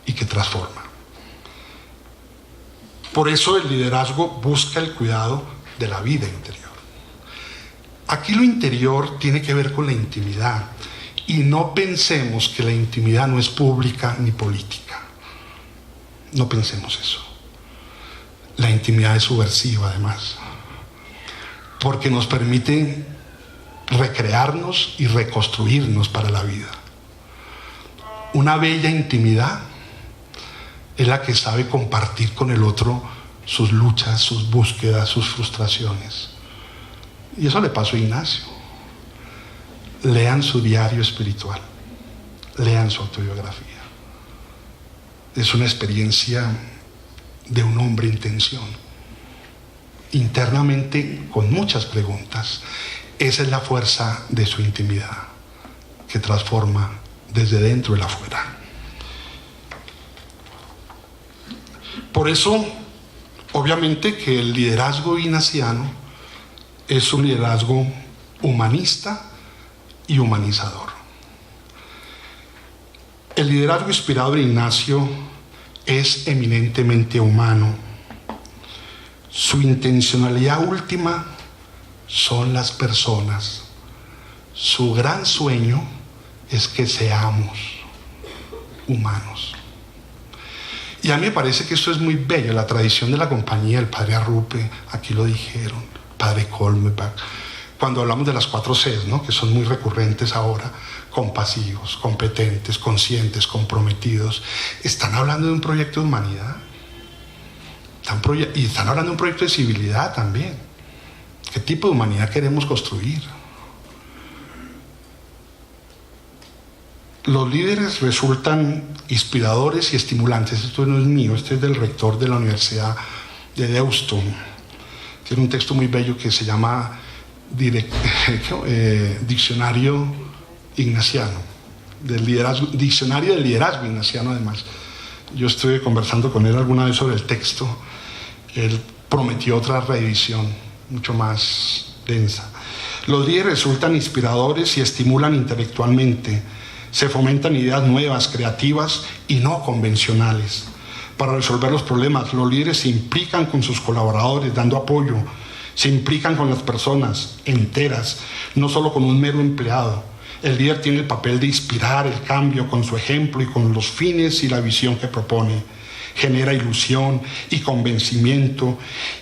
y que transforma. Por eso el liderazgo busca el cuidado de la vida interior. Aquí lo interior tiene que ver con la intimidad, y no pensemos que la intimidad no es pública ni política. No pensemos eso. La intimidad es subversiva, además, porque nos permite recrearnos y reconstruirnos para la vida. Una bella intimidad es la que sabe compartir con el otro sus luchas, sus búsquedas, sus frustraciones. Y eso le pasó a Ignacio. Lean su diario espiritual, lean su autobiografía. Es una experiencia de un hombre en tensión, internamente con muchas preguntas. Esa es la fuerza de su intimidad, que transforma desde dentro el afuera. Por eso, obviamente que el liderazgo ignaciano es un liderazgo humanista y humanizador. El liderazgo inspirado en Ignacio es eminentemente humano. Su intencionalidad última son las personas. Su gran sueño es que seamos humanos. Y a mí me parece que esto es muy bello. La tradición de la compañía, el padre Arrupe, aquí lo dijeron, padre Colmepac, cuando hablamos de las 4 Cs, ¿no?, que son muy recurrentes ahora: compasivos, competentes, conscientes, comprometidos. Están hablando de un proyecto de humanidad. Y están hablando de un proyecto de civilidad también. ¿Qué tipo de humanidad queremos construir? Los líderes resultan inspiradores y estimulantes. Esto no es mío, este es del rector de la Universidad de Deusto. Tiene un texto muy bello que se llama Diccionario Ignaciano, Diccionario del Liderazgo Ignaciano. Además, yo estuve conversando con él alguna vez sobre el texto. Él prometió otra reedición mucho más densa. Los líderes resultan inspiradores y estimulan intelectualmente. Se fomentan ideas nuevas, creativas y no convencionales. Para resolver los problemas, los líderes se implican con sus colaboradores, dando apoyo. Se implican con las personas enteras, no solo con un mero empleado. El líder tiene el papel de inspirar el cambio con su ejemplo y con los fines y la visión que propone. Genera ilusión y convencimiento,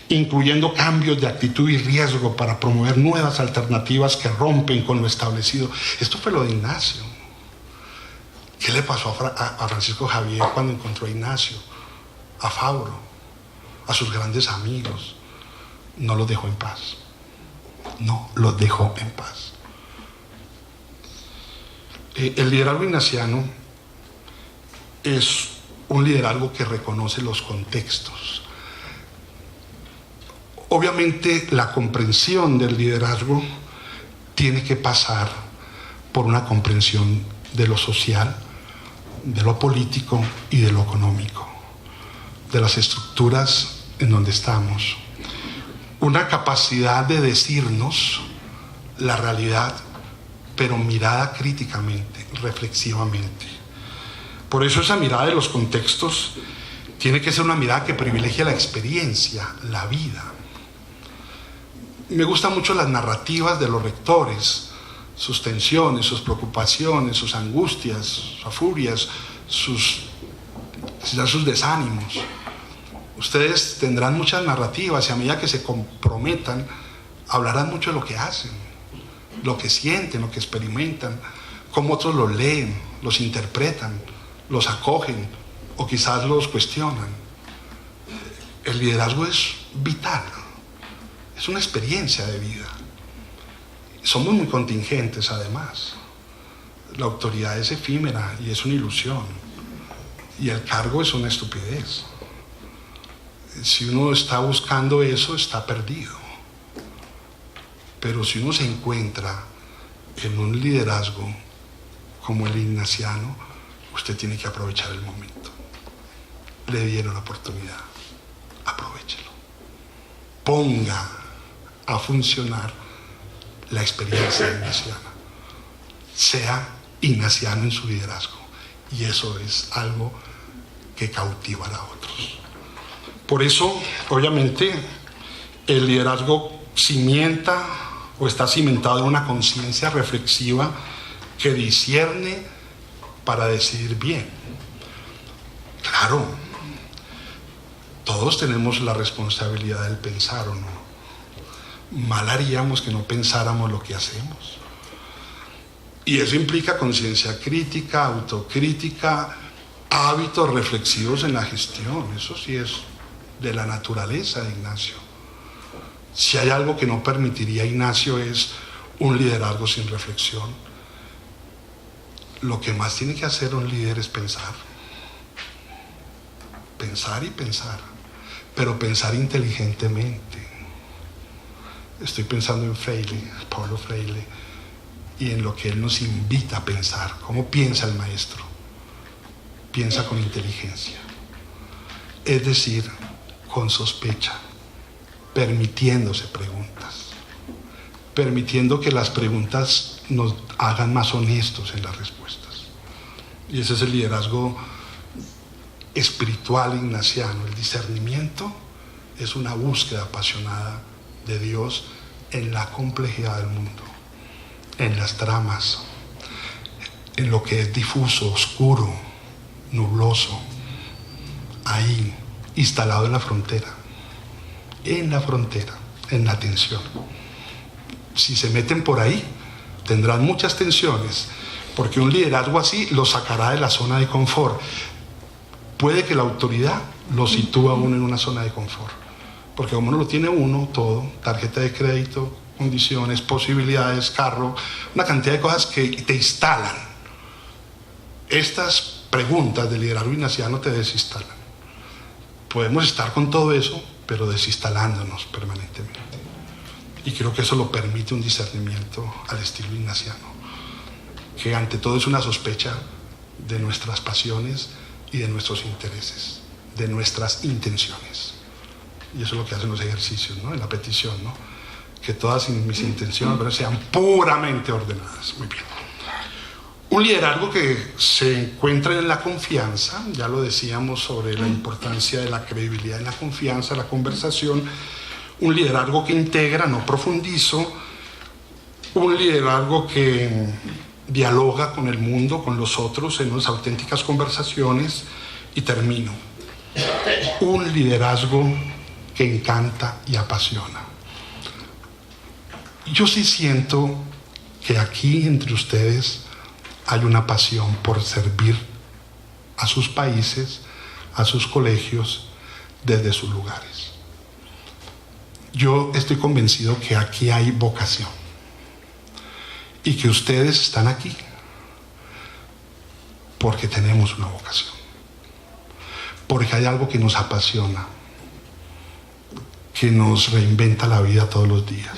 incluyendo cambios de actitud y riesgo para promover nuevas alternativas que rompen con lo establecido. Esto fue lo de Ignacio. ¿Qué le pasó a Francisco Javier cuando encontró a Ignacio? A Fabro, a sus grandes amigos. No los dejó en paz. No los dejó en paz. El liderazgo ignaciano es un liderazgo que reconoce los contextos. Obviamente, la comprensión del liderazgo tiene que pasar por una comprensión de lo social, de lo político y de lo económico, de las estructuras en donde estamos. Una capacidad de decirnos la realidad, pero mirada críticamente, reflexivamente. Por eso esa mirada de los contextos tiene que ser una mirada que privilegia la experiencia, la vida. Me gustan mucho las narrativas de los rectores, sus tensiones, sus preocupaciones, sus angustias, sus furias, sus desánimos. Ustedes tendrán muchas narrativas y a medida que se comprometan, hablarán mucho de lo que hacen, lo que sienten, lo que experimentan, cómo otros los leen, los interpretan, los acogen o quizás los cuestionan. El liderazgo es vital, es una experiencia de vida. Somos muy contingentes además. La autoridad es efímera y es una ilusión. Y el cargo es una estupidez. Si uno está buscando eso, está perdido. Pero si uno se encuentra en un liderazgo como el ignaciano, usted tiene que aprovechar el momento. Le dieron la oportunidad, aprovéchelo. Ponga a funcionar la experiencia ignaciana. Sea ignaciano en su liderazgo. Y eso es algo que cautiva a otros. Por eso, obviamente, el liderazgo cimienta o está cimentado en una conciencia reflexiva que discierne para decidir bien. Claro, todos tenemos la responsabilidad del pensar, ¿o no? Mal haríamos que no pensáramos lo que hacemos. Y eso implica conciencia crítica, autocrítica, hábitos reflexivos en la gestión. Eso sí es de la naturaleza de Ignacio. Si hay algo que no permitiría Ignacio es un liderazgo sin reflexión. Lo que más tiene que hacer un líder es pensar. Pensar y pensar, pero pensar inteligentemente. Estoy pensando en Freire, Paulo Freire, y en lo que él nos invita a pensar. ¿Cómo piensa el maestro? Piensa con inteligencia. Es decir, con sospecha, permitiéndose preguntas, permitiendo que las preguntas nos hagan más honestos en las respuestas. Y ese es el liderazgo espiritual ignaciano. El discernimiento es una búsqueda apasionada de Dios en la complejidad del mundo, en las tramas, en lo que es difuso, oscuro, nubloso, ahí, instalado en la frontera, en la tensión. Si se meten por ahí, tendrán muchas tensiones, porque un liderazgo así los sacará de la zona de confort. Puede que la autoridad lo sitúe a uno en una zona de confort, porque como no lo tiene uno todo, tarjeta de crédito, condiciones, posibilidades, carro, una cantidad de cosas que te instalan. Estas preguntas del liderazgo ignaciano te desinstalan. Podemos estar con todo eso, pero desinstalándonos permanentemente. Y creo que eso lo permite un discernimiento al estilo ignaciano, que ante todo es una sospecha de nuestras pasiones y de nuestros intereses, de nuestras intenciones. Y eso es lo que hacen los ejercicios, ¿no? En la petición, ¿no? Que todas mis intenciones sean puramente ordenadas. Muy bien. Un liderazgo que se encuentra en la confianza, ya lo decíamos sobre la importancia de la credibilidad en la confianza, la conversación. Un liderazgo que integra, no profundizo. Un liderazgo que dialoga con el mundo, con los otros, en unas auténticas conversaciones. Y termino. Un liderazgo que encanta y apasiona. Yo sí siento que aquí entre ustedes hay una pasión por servir a sus países, a sus colegios, desde sus lugares. Yo estoy convencido que aquí hay vocación y que ustedes están aquí porque tenemos una vocación, porque hay algo que nos apasiona, que nos reinventa la vida todos los días,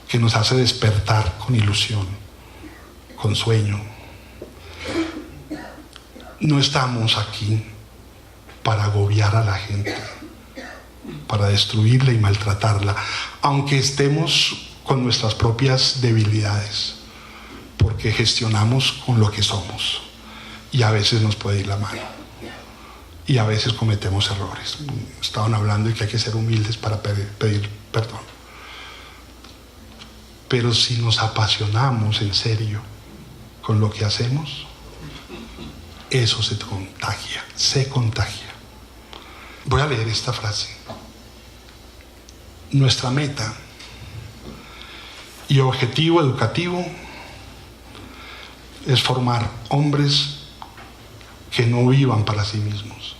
que nos hace despertar con ilusión, con sueño. No estamos aquí para agobiar a la gente, para destruirla y maltratarla, aunque estemos con nuestras propias debilidades, porque gestionamos con lo que somos y a veces nos puede ir la mano y a veces cometemos errores. Estaban hablando de que hay que ser humildes para pedir perdón. Pero si nos apasionamos en serio con lo que hacemos, eso se contagia. Voy a leer esta frase. Nuestra meta y objetivo educativo es formar hombres que no vivan para sí mismos,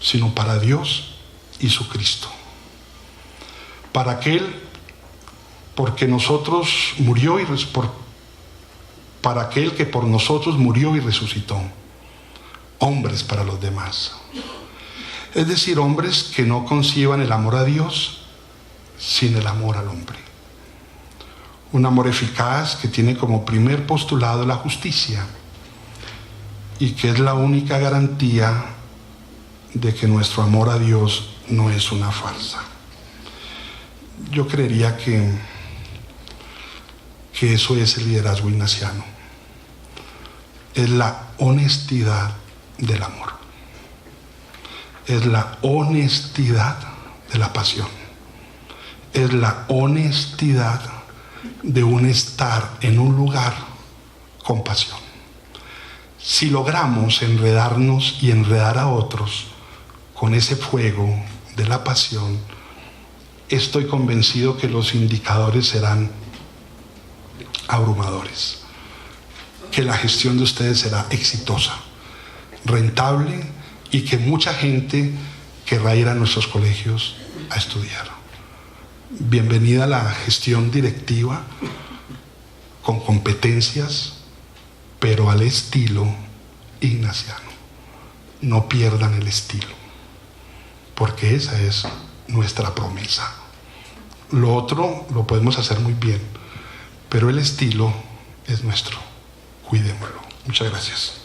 sino para Dios y su Cristo. Para aquel porque nosotros murió y para aquel que por nosotros murió y resucitó. Hombres para los demás. Es decir, hombres que no conciban el amor a Dios sin el amor al hombre. Un amor eficaz que tiene como primer postulado la justicia y que es la única garantía de que nuestro amor a Dios no es una farsa. Yo creería que eso es el liderazgo ignaciano. Es la honestidad del amor. Es la honestidad de la pasión. es la honestidad de un estar en un lugar con pasión. Si logramos enredarnos y enredar a otros con ese fuego de la pasión, estoy convencido que los indicadores serán abrumadores, que la gestión de ustedes será exitosa, rentable, y que mucha gente querrá ir a nuestros colegios a estudiar. Bienvenida a la gestión directiva con competencias, pero al estilo ignaciano. No pierdan el estilo, porque esa es nuestra promesa. Lo otro lo podemos hacer muy bien, pero el estilo es nuestro. Cuidémoslo. Muchas gracias.